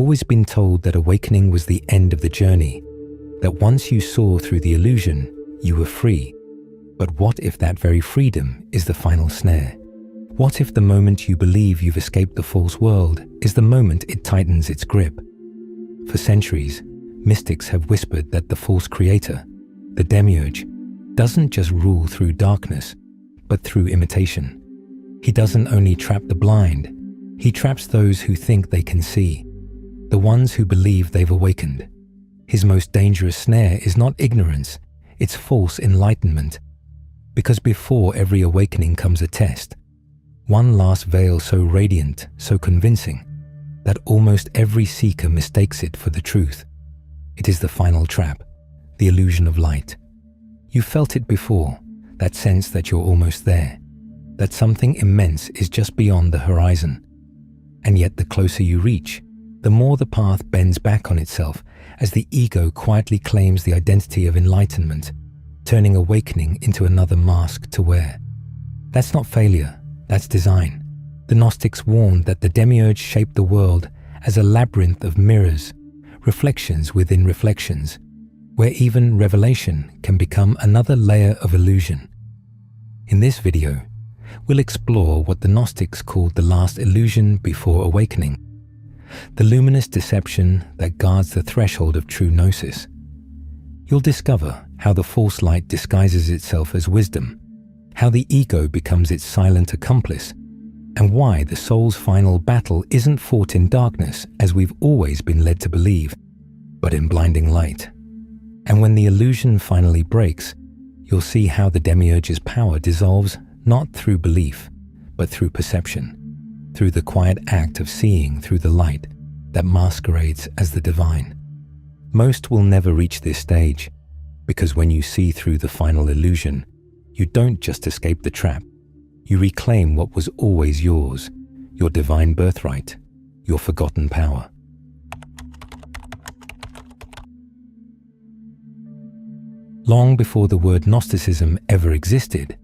always been told that awakening was the end of the journey, that once you saw through the illusion, you were free. But what if that very freedom is the final snare? What if the moment you believe you've escaped the false world is the moment it tightens its grip? For centuries, mystics have whispered that the false creator, the Demiurge, doesn't just rule through darkness, but through imitation. He doesn't only trap the blind, he traps those who think they can see, the ones who believe they've awakened. His most dangerous snare is not ignorance, it's false enlightenment. Because before every awakening comes a test, one last veil so radiant, so convincing, that almost every seeker mistakes it for the truth. It is the final trap, the illusion of light. You felt it before, that sense that you're almost there, that something immense is just beyond the horizon. And yet the closer you reach, the more the path bends back on itself as the ego quietly claims the identity of enlightenment, turning awakening into another mask to wear. That's not failure, that's design. The Gnostics warned that the Demiurge shaped the world as a labyrinth of mirrors, reflections within reflections, where even revelation can become another layer of illusion. In this video, we'll explore what the Gnostics called the last illusion before awakening, the luminous deception that guards the threshold of true Gnosis. You'll discover how the false light disguises itself as wisdom, how the ego becomes its silent accomplice, and why the soul's final battle isn't fought in darkness as we've always been led to believe, but in blinding light. And when the illusion finally breaks, you'll see how the Demiurge's power dissolves not through belief, but through perception, through the quiet act of seeing through the light that masquerades as the divine. Most will never reach this stage, because when you see through the final illusion, you don't just escape the trap, you reclaim what was always yours, your divine birthright, your forgotten power. Long before the word Gnosticism ever existed,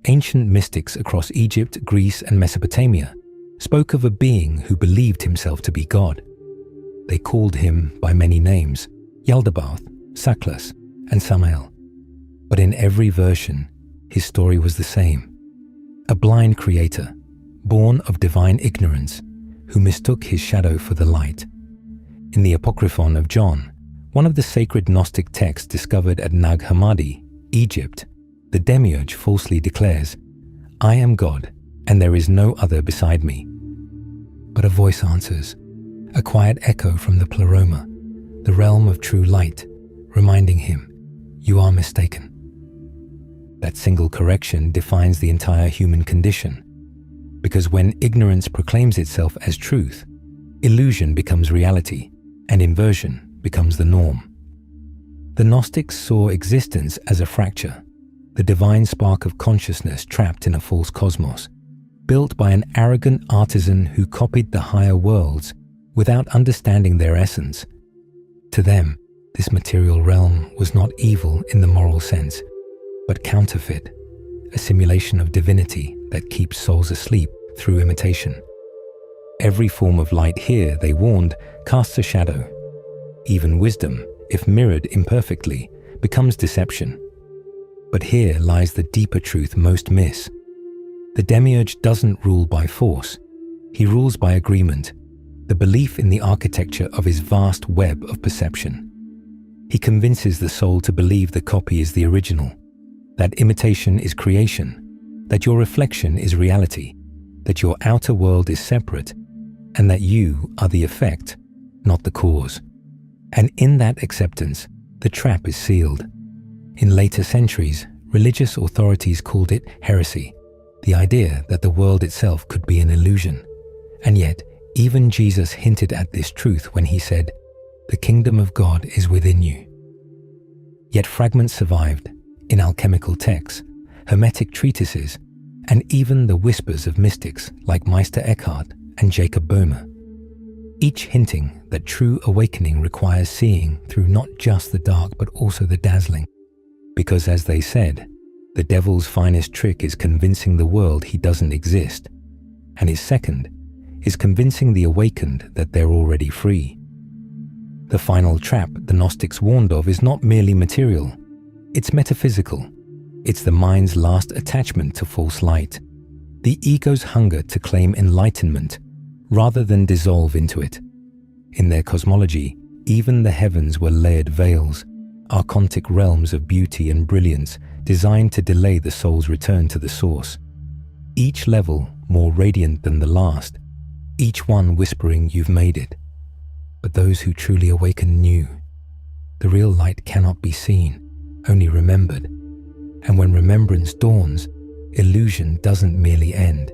ancient mystics across Egypt, Greece, and Mesopotamia spoke of a being who believed himself to be God. They called him by many names, Yaldabaoth, Saklas, and Samael. But in every version, his story was the same. A blind creator, born of divine ignorance, who mistook his shadow for the light. In the Apocryphon of John, one of the sacred Gnostic texts discovered at Nag Hammadi, Egypt, the Demiurge falsely declares, "I am God, and there is no other beside me." But a voice answers, a quiet echo from the Pleroma, the realm of true light, reminding him, "You are mistaken." That single correction defines the entire human condition, because when ignorance proclaims itself as truth, illusion becomes reality, and inversion becomes the norm. The Gnostics saw existence as a fracture, the divine spark of consciousness trapped in a false cosmos, built by an arrogant artisan who copied the higher worlds without understanding their essence. To them, this material realm was not evil in the moral sense, but counterfeit, a simulation of divinity that keeps souls asleep through imitation. Every form of light here, they warned, casts a shadow. Even wisdom, if mirrored imperfectly, becomes deception. But here lies the deeper truth most miss. The Demiurge doesn't rule by force. He rules by agreement, the belief in the architecture of his vast web of perception. He convinces the soul to believe the copy is the original, that imitation is creation, that your reflection is reality, that your outer world is separate, and that you are the effect, not the cause. And in that acceptance, the trap is sealed. In later centuries, religious authorities called it heresy, the idea that the world itself could be an illusion. And yet, even Jesus hinted at this truth when he said, "The kingdom of God is within you." Yet fragments survived in alchemical texts, hermetic treatises, and even the whispers of mystics like Meister Eckhart and Jacob Boehmer, each hinting that true awakening requires seeing through not just the dark but also the dazzling. Because as they said, the devil's finest trick is convincing the world he doesn't exist, and his second is convincing the awakened that they're already free. The final trap the Gnostics warned of is not merely material, it's metaphysical. It's the mind's last attachment to false light, the ego's hunger to claim enlightenment rather than dissolve into it. In their cosmology, even the heavens were layered veils, archontic realms of beauty and brilliance designed to delay the soul's return to the source. Each level more radiant than the last, each one whispering, "You've made it." But those who truly awaken knew. The real light cannot be seen, only remembered. And when remembrance dawns, illusion doesn't merely end.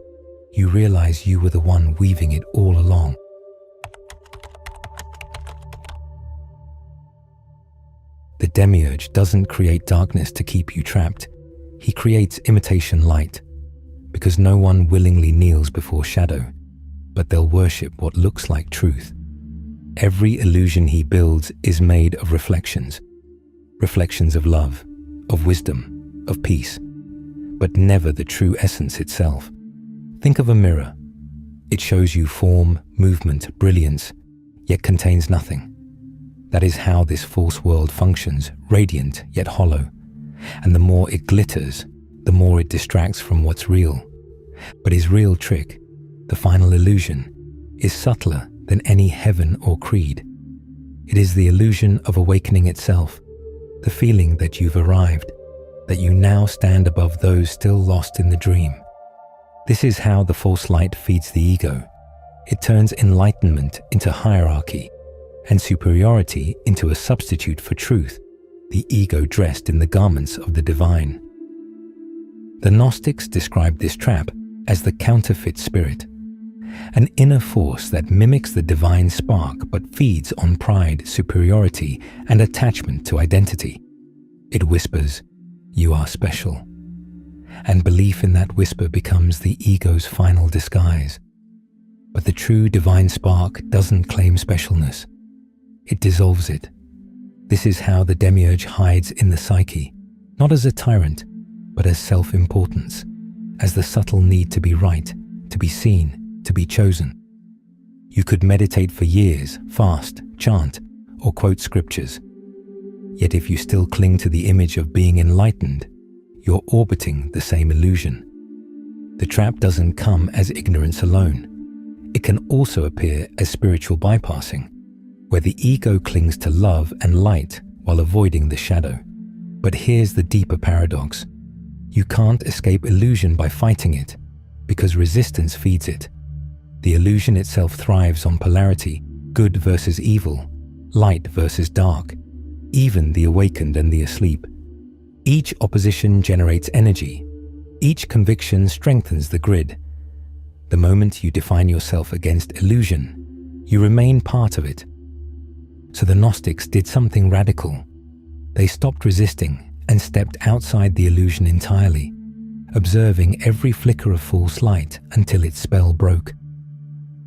You realize you were the one weaving it all along. The Demiurge doesn't create darkness to keep you trapped. He creates imitation light, because no one willingly kneels before shadow, but they'll worship what looks like truth. Every illusion he builds is made of reflections. Reflections of love, of wisdom, of peace, but never the true essence itself. Think of a mirror. It shows you form, movement, brilliance, yet contains nothing. That is how this false world functions, radiant yet hollow. And the more it glitters, the more it distracts from what's real. But his real trick, the final illusion, is subtler than any heaven or creed. It is the illusion of awakening itself, the feeling that you've arrived, that you now stand above those still lost in the dream. This is how the false light feeds the ego. It turns enlightenment into hierarchy, and superiority into a substitute for truth, the ego dressed in the garments of the divine. The Gnostics described this trap as the counterfeit spirit, an inner force that mimics the divine spark but feeds on pride, superiority, and attachment to identity. It whispers, "You are special," and belief in that whisper becomes the ego's final disguise. But the true divine spark doesn't claim specialness. It dissolves it. This is how the Demiurge hides in the psyche, not as a tyrant, but as self-importance, as the subtle need to be right, to be seen, to be chosen. You could meditate for years, fast, chant, or quote scriptures. Yet if you still cling to the image of being enlightened, you're orbiting the same illusion. The trap doesn't come as ignorance alone. It can also appear as spiritual bypassing, where the ego clings to love and light while avoiding the shadow. But here's the deeper paradox. You can't escape illusion by fighting it, because resistance feeds it. The illusion itself thrives on polarity, good versus evil, light versus dark, even the awakened and the asleep. Each opposition generates energy. Each conviction strengthens the grid. The moment you define yourself against illusion, you remain part of it. So the Gnostics did something radical. They stopped resisting and stepped outside the illusion entirely, observing every flicker of false light until its spell broke.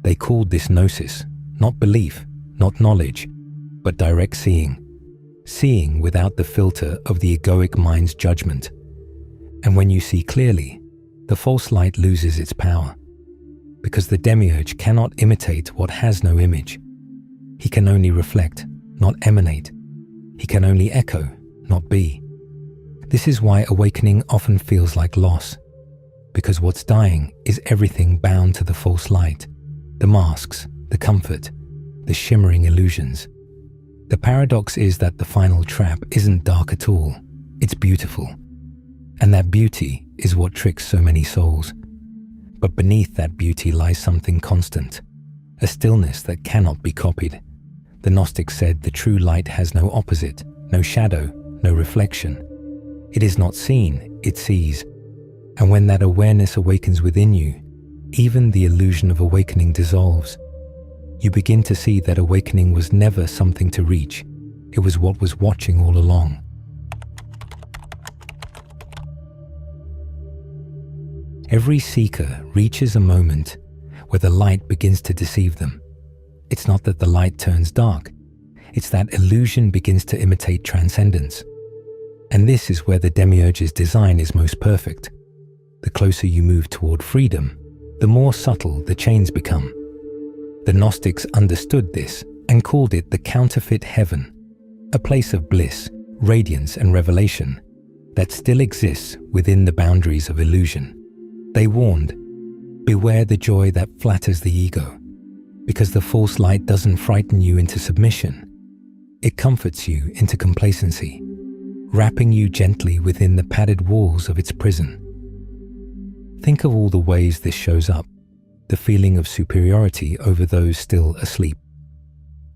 They called this Gnosis, not belief, not knowledge, but direct seeing. Seeing without the filter of the egoic mind's judgment. And when you see clearly, the false light loses its power, because the Demiurge cannot imitate what has no image. He can only reflect, not emanate. He can only echo, not be. This is why awakening often feels like loss, because what's dying is everything bound to the false light, the masks, the comfort, the shimmering illusions. The paradox is that the final trap isn't dark at all, it's beautiful. And that beauty is what tricks so many souls. But beneath that beauty lies something constant, a stillness that cannot be copied. The Gnostics said the true light has no opposite, no shadow, no reflection. It is not seen, it sees. And when that awareness awakens within you, even the illusion of awakening dissolves. You begin to see that awakening was never something to reach. It was what was watching all along. Every seeker reaches a moment where the light begins to deceive them. It's not that the light turns dark. It's that illusion begins to imitate transcendence. And this is where the Demiurge's design is most perfect. The closer you move toward freedom, the more subtle the chains become. The Gnostics understood this and called it the counterfeit heaven, a place of bliss, radiance, and revelation that still exists within the boundaries of illusion. They warned, beware the joy that flatters the ego, because the false light doesn't frighten you into submission. It comforts you into complacency, wrapping you gently within the padded walls of its prison. Think of all the ways this shows up: the feeling of superiority over those still asleep,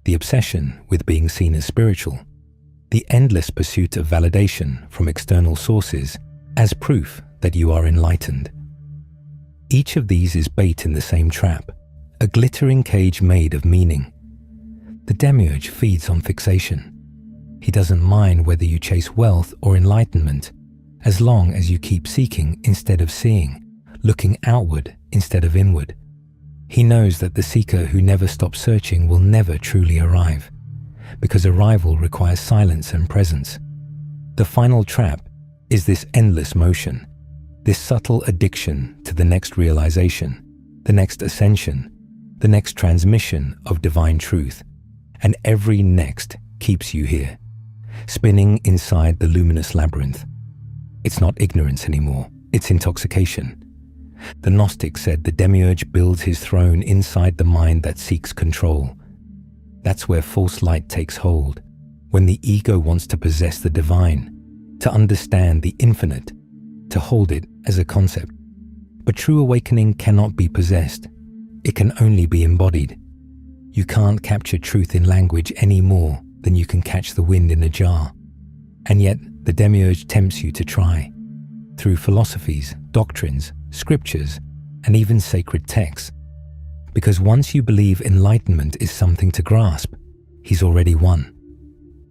the obsession with being seen as spiritual, the endless pursuit of validation from external sources as proof that you are enlightened. Each of these is bait in the same trap, a glittering cage made of meaning. The Demiurge feeds on fixation. He doesn't mind whether you chase wealth or enlightenment, as long as you keep seeking instead of seeing, looking outward instead of inward. He knows that the seeker who never stops searching will never truly arrive, because arrival requires silence and presence. The final trap is this endless motion, this subtle addiction to the next realization, the next ascension, the next transmission of divine truth, and every next keeps you here, spinning inside the luminous labyrinth. It's not ignorance anymore, it's intoxication. The Gnostic said the Demiurge builds his throne inside the mind that seeks control. That's where false light takes hold, when the ego wants to possess the divine, to understand the infinite, to hold it as a concept. But true awakening cannot be possessed. It can only be embodied. You can't capture truth in language any more than you can catch the wind in a jar. And yet, the Demiurge tempts you to try. Through philosophies, doctrines, scriptures, and even sacred texts. Because once you believe enlightenment is something to grasp, he's already won.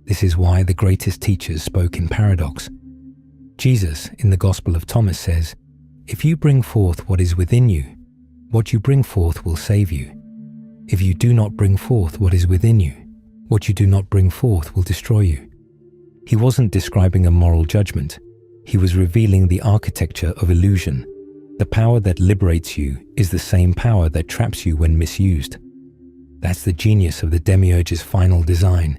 This is why the greatest teachers spoke in paradox. Jesus, in the Gospel of Thomas, says, "If you bring forth what is within you, what you bring forth will save you. If you do not bring forth what is within you, what you do not bring forth will destroy you." He wasn't describing a moral judgment. He was revealing the architecture of illusion. The power that liberates you is the same power that traps you when misused. That's the genius of the Demiurge's final design.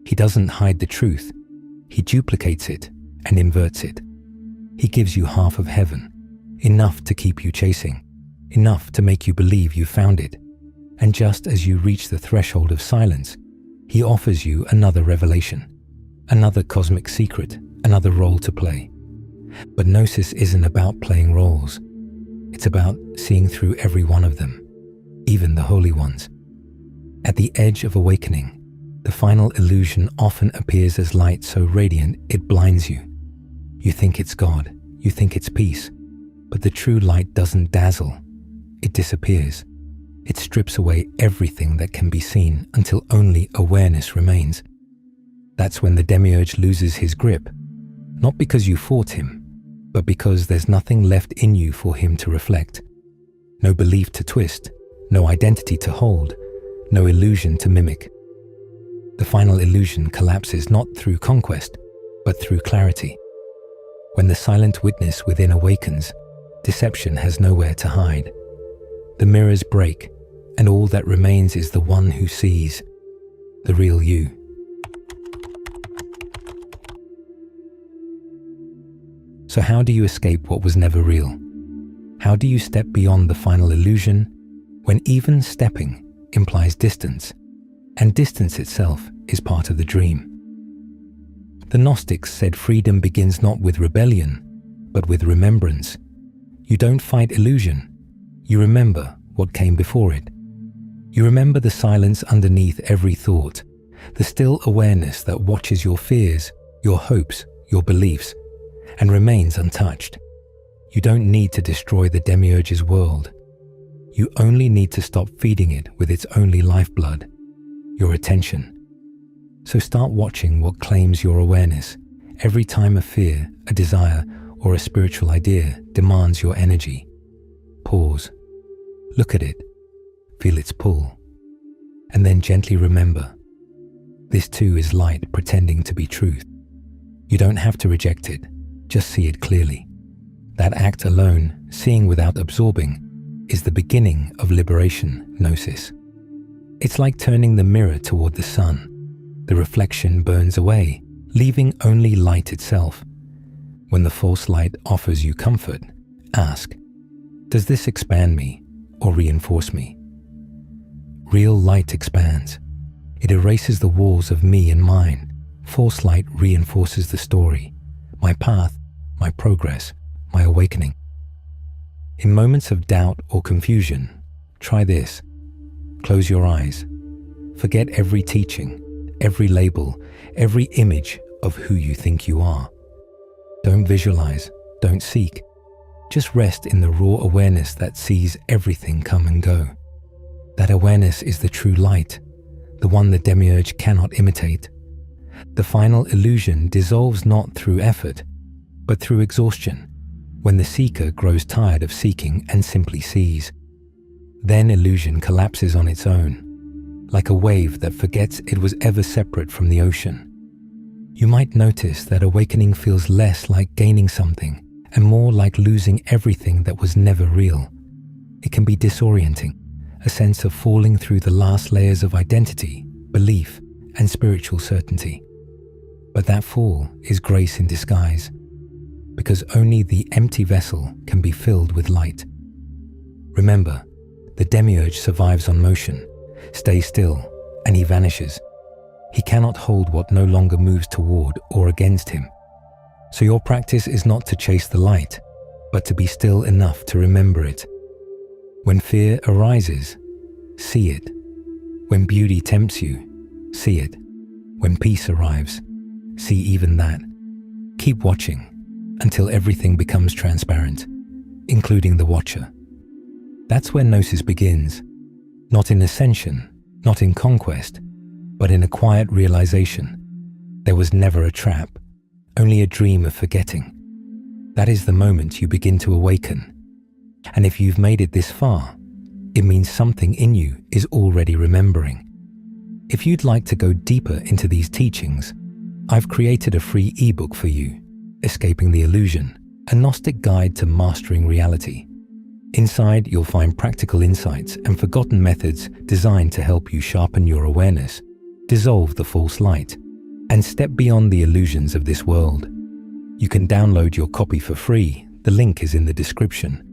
He doesn't hide the truth. He duplicates it and inverts it. He gives you half of heaven, enough to keep you chasing, enough to make you believe you found it. And just as you reach the threshold of silence, he offers you another revelation, another cosmic secret, another role to play. But Gnosis isn't about playing roles. It's about seeing through every one of them, even the holy ones. At the edge of awakening, the final illusion often appears as light so radiant it blinds you. You think it's God, you think it's peace, but the true light doesn't dazzle. It disappears. It strips away everything that can be seen until only awareness remains. That's when the Demiurge loses his grip, not because you fought him, but because there's nothing left in you for him to reflect. No belief to twist, no identity to hold, no illusion to mimic. The final illusion collapses not through conquest, but through clarity. When the silent witness within awakens, deception has nowhere to hide. The mirrors break, and all that remains is the one who sees, the real you. So how do you escape what was never real? How do you step beyond the final illusion when even stepping implies distance, and distance itself is part of the dream? The Gnostics said freedom begins not with rebellion, but with remembrance. You don't fight illusion. You remember what came before it. You remember the silence underneath every thought, the still awareness that watches your fears, your hopes, your beliefs, and remains untouched. You don't need to destroy the Demiurge's world. You only need to stop feeding it with its only lifeblood, your attention. So start watching what claims your awareness every time a fear, a desire, or a spiritual idea demands your energy. Pause. Look at it. Feel its pull. And then gently remember, this too is light pretending to be truth. You don't have to reject it. Just see it clearly. That act alone, seeing without absorbing, is the beginning of liberation, Gnosis. It's like turning the mirror toward the sun. The reflection burns away, leaving only light itself. When the false light offers you comfort, ask, does this expand me or reinforce me? Real light expands. It erases the walls of me and mine. False light reinforces the story, my path, my progress, my awakening. In moments of doubt or confusion, try this. Close your eyes. Forget every teaching, every label, every image of who you think you are. Don't visualize, don't seek. Just rest in the raw awareness that sees everything come and go. That awareness is the true light, the one the Demiurge cannot imitate. The final illusion dissolves not through effort, but through exhaustion, when the seeker grows tired of seeking and simply sees. Then illusion collapses on its own, like a wave that forgets it was ever separate from the ocean. You might notice that awakening feels less like gaining something and more like losing everything that was never real. It can be disorienting, a sense of falling through the last layers of identity, belief, and spiritual certainty. But that fall is grace in disguise, because only the empty vessel can be filled with light. Remember, the Demiurge survives on motion, stays still, and he vanishes. He cannot hold what no longer moves toward or against him. So your practice is not to chase the light, but to be still enough to remember it. When fear arises, see it. When beauty tempts you, see it. When peace arrives, see even that. Keep watching until everything becomes transparent, including the watcher. That's where Gnosis begins, not in ascension, not in conquest, but in a quiet realization. There was never a trap, only a dream of forgetting. That is the moment you begin to awaken. And if you've made it this far, it means something in you is already remembering. If you'd like to go deeper into these teachings, I've created a free ebook for you, Escaping the Illusion, a Gnostic guide to mastering reality. Inside, you'll find practical insights and forgotten methods designed to help you sharpen your awareness, dissolve the false light, and step beyond the illusions of this world. You can download your copy for free. The link is in the description.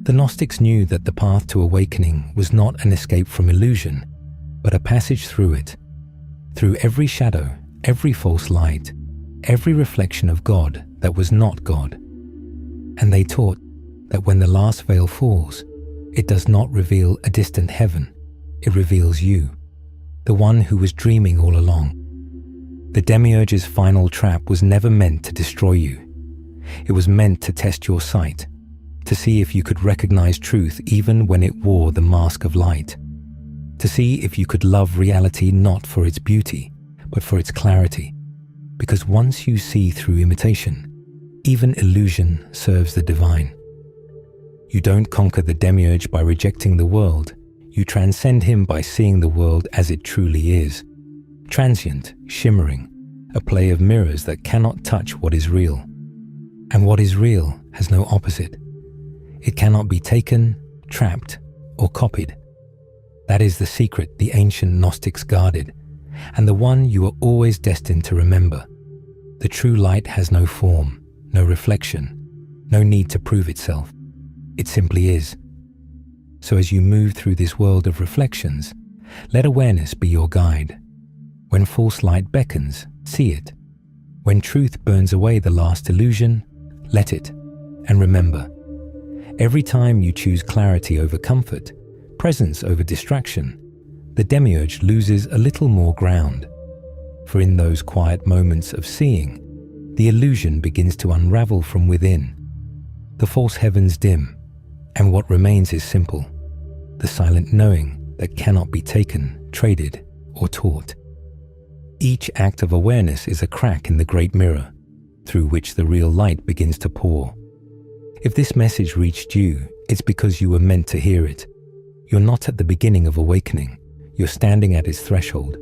The Gnostics knew that the path to awakening was not an escape from illusion, but a passage through it. Through every shadow, every false light, every reflection of God that was not God. And they taught that when the last veil falls, it does not reveal a distant heaven, it reveals you, the one who was dreaming all along. The Demiurge's final trap was never meant to destroy you. It was meant to test your sight, to see if you could recognize truth even when it wore the mask of light, to see if you could love reality not for its beauty, but for its clarity. Because once you see through imitation, even illusion serves the divine. You don't conquer the Demiurge by rejecting the world. You transcend him by seeing the world as it truly is. Transient, shimmering, a play of mirrors that cannot touch what is real. And what is real has no opposite. It cannot be taken, trapped, or copied. That is the secret the ancient Gnostics guarded, and the one you are always destined to remember. The true light has no form, no reflection, no need to prove itself. It simply is. So as you move through this world of reflections, let awareness be your guide. When false light beckons, see it. When truth burns away the last illusion, let it. And remember, every time you choose clarity over comfort, presence over distraction, the Demiurge loses a little more ground. For in those quiet moments of seeing, the illusion begins to unravel from within. The false heavens dim, and what remains is simple, the silent knowing that cannot be taken, traded, or taught. Each act of awareness is a crack in the great mirror, through which the real light begins to pour. If this message reached you, it's because you were meant to hear it. You're not at the beginning of awakening, you're standing at its threshold.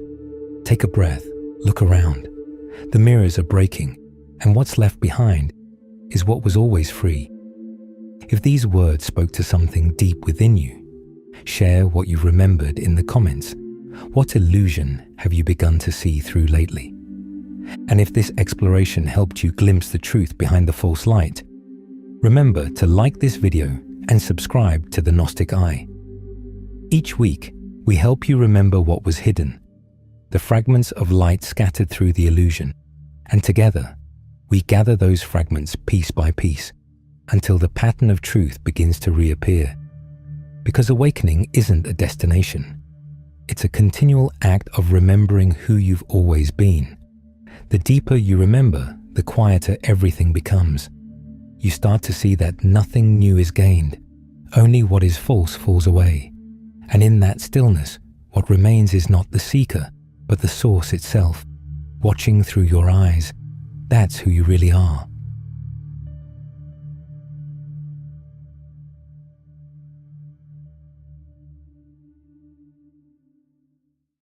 Take a breath, look around. The mirrors are breaking, and what's left behind is what was always free. If these words spoke to something deep within you, share what you remembered in the comments. What illusion have you begun to see through lately? And if this exploration helped you glimpse the truth behind the false light, remember to like this video and subscribe to the Gnostic Eye. Each week, we help you remember what was hidden, the fragments of light scattered through the illusion, and together, we gather those fragments piece by piece until the pattern of truth begins to reappear. Because awakening isn't a destination. It's a continual act of remembering who you've always been. The deeper you remember, the quieter everything becomes. You start to see that nothing new is gained. Only what is false falls away. And in that stillness, what remains is not the seeker, but the source itself, watching through your eyes. That's who you really are.